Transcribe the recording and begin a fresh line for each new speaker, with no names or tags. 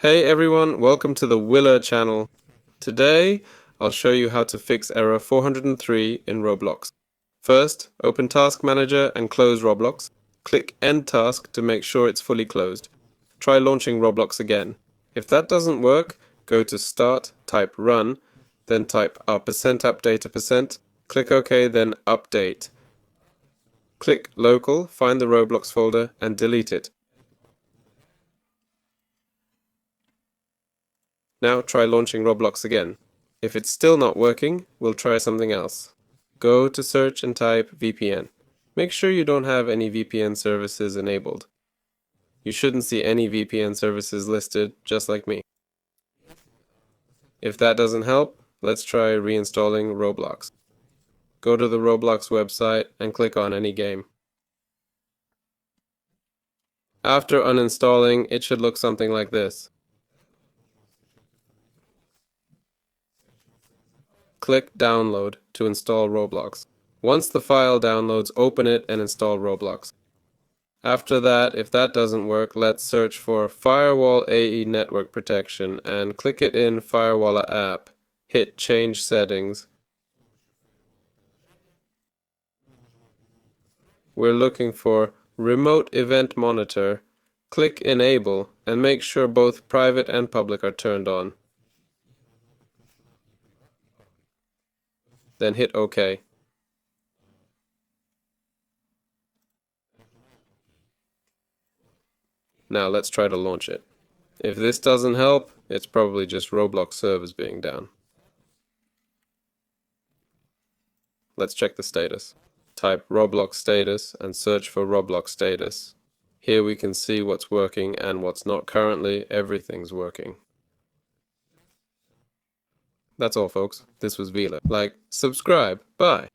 Hey everyone, welcome to the Willer channel. Today, I'll show you how to fix error 403 in Roblox. First, open Task Manager and close Roblox. Click End Task to make sure it's fully closed. Try launching Roblox again. If that doesn't work, go to Start, type Run, then type %update %, click OK, then Update. Click Local, find the Roblox folder, and delete it. Now try launching Roblox again. If it's still not working, we'll try something else. Go to search and type VPN. Make sure you don't have any VPN services enabled. You shouldn't see any VPN services listed, just like me. If that doesn't help, let's try reinstalling Roblox. Go to the Roblox website and click on any game. After uninstalling, it should look something like this. Click Download to install Roblox. Once the file downloads, open it and install Roblox. After that, if that doesn't work, let's search for Firewall AE Network Protection and click it in Firewall app. Hit Change Settings. We're looking for Remote Event Monitor. Click Enable and make sure both private and public are turned on. Then hit OK. Now let's try to launch it. If this doesn't help, it's probably just Roblox servers being down. Let's check the status. Type Roblox status and search for Roblox status. Here we can see what's working and what's not currently. Everything's working. That's all, folks. This was Vila. Like, subscribe. Bye.